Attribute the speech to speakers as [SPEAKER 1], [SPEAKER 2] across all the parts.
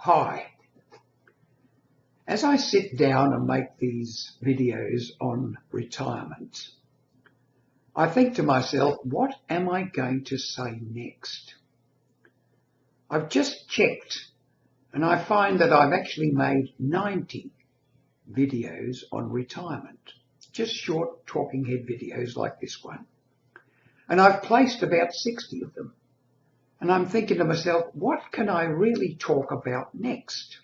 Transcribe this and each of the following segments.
[SPEAKER 1] Hi. As I sit down and make these videos on retirement, I think to myself, what am I going to say next? I've just checked and I find that I've actually made 90 videos on retirement, just short talking head videos like this one. And I've placed about 60 of them. And I'm thinking to myself, what can I really talk about next?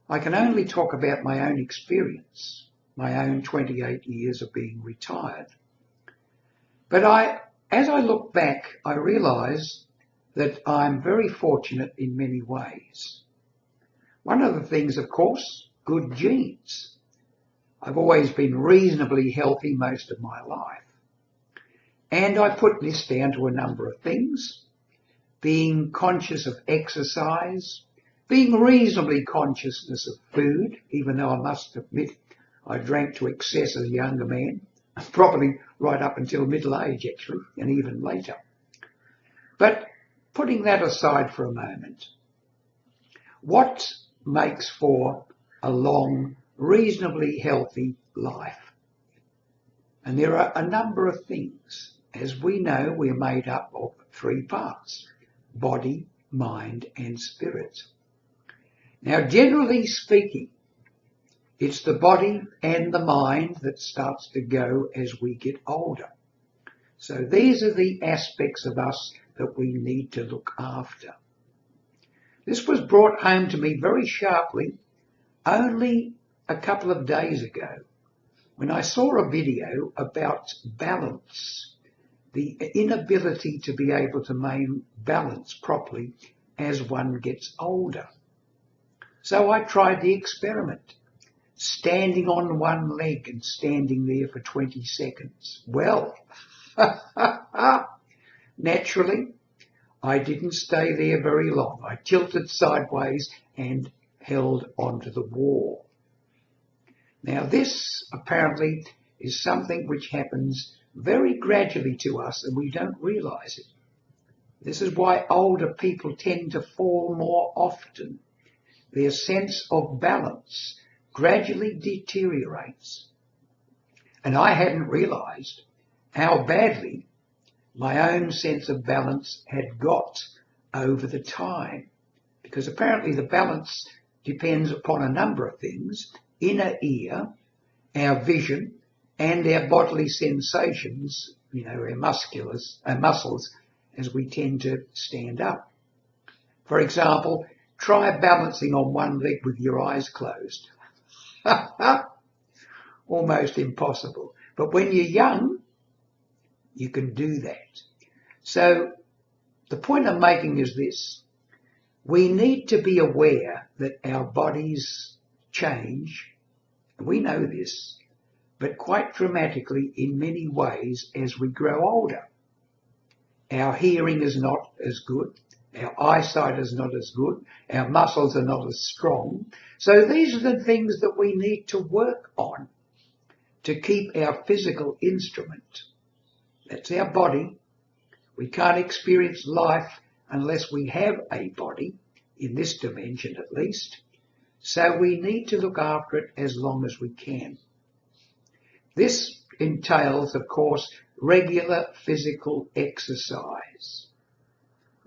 [SPEAKER 1] I can only talk about my own experience, my own 28 years of being retired. But as I look back, I realise that I'm very fortunate in many ways. One of the things, of course, good genes. I've always been reasonably healthy most of my life. And I put this down to a number of things. Being conscious of exercise, being reasonably conscious of food, even though I must admit I drank to excess as a younger man, probably right up until middle age actually, and even later. But putting that aside for a moment, what makes for a long, reasonably healthy life? And there are a number of things. As we know, we're made up of three parts: body, mind and spirit. Now, generally speaking, it's the body and the mind that starts to go as we get older. So these are the aspects of us that we need to look after. This was brought home to me very sharply only a couple of days ago when I saw a video about balance, the inability to be able to maintain balance properly as one gets older. So I tried the experiment, standing on one leg and standing there for 20 seconds. Well, naturally, I didn't stay there very long. I tilted sideways and held onto the wall. Now this apparently is something which happens very gradually to us and we don't realise it. This is why older people tend to fall more often. Their sense of balance gradually deteriorates. And I hadn't realised how badly my own sense of balance had got over the time. Because apparently the balance depends upon a number of things: inner ear, our vision, and our bodily sensations, our muscles, as we tend to stand up. For example, try balancing on one leg with your eyes closed. Almost impossible. But when you're young, you can do that. So the point I'm making is this. We need to be aware that our bodies change. We know this, but quite dramatically in many ways as we grow older. Our hearing is not as good. Our eyesight is not as good. Our muscles are not as strong. So these are the things that we need to work on to keep our physical instrument. That's our body. We can't experience life unless we have a body, in this dimension at least. So we need to look after it as long as we can. This entails, of course, regular physical exercise.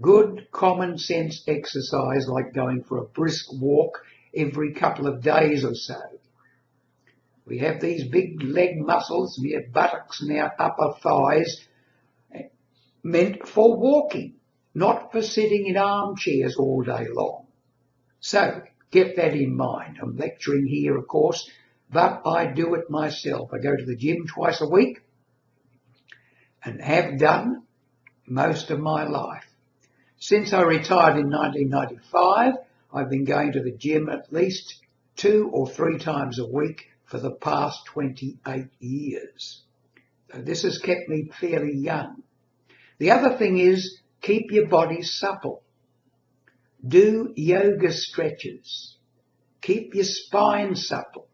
[SPEAKER 1] Good common sense exercise like going for a brisk walk every couple of days or so. We have these big leg muscles near buttocks and our upper thighs meant for walking, not for sitting in armchairs all day long. So get that in mind. I'm lecturing here, of course, but I do it myself. I go to the gym twice a week and have done most of my life. Since I retired in 1995, I've been going to the gym at least 2 or 3 times a week for the past 28 years. So this has kept me fairly young. The other thing is keep your body supple. Do yoga stretches. Keep your spine supple.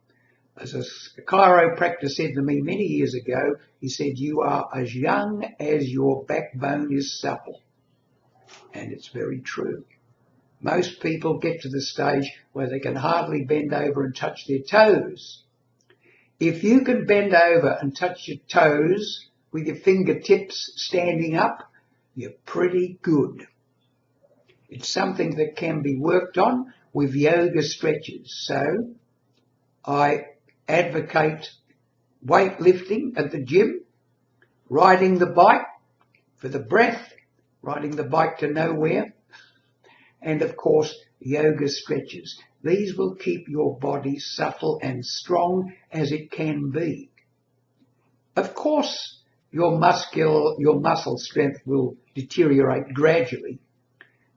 [SPEAKER 1] As a chiropractor said to me many years ago, he said, you are as young as your backbone is supple. And it's very true. Most people get to the stage where they can hardly bend over and touch their toes. If you can bend over and touch your toes with your fingertips standing up, you're pretty good. It's something that can be worked on with yoga stretches. So I advocate weightlifting at the gym, riding the bike for the breath, riding the bike to nowhere, and of course yoga stretches. These will keep your body supple and strong as it can be. Of course, your muscle strength will deteriorate gradually,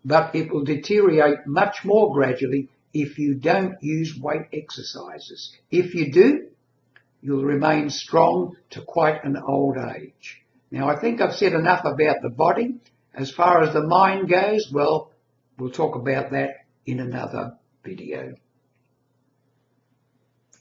[SPEAKER 1] but it will deteriorate much more gradually if you don't use weight exercises. If you do, you'll remain strong to quite an old age. Now, I think I've said enough about the body. As far as the mind goes, well, we'll talk about that in another video.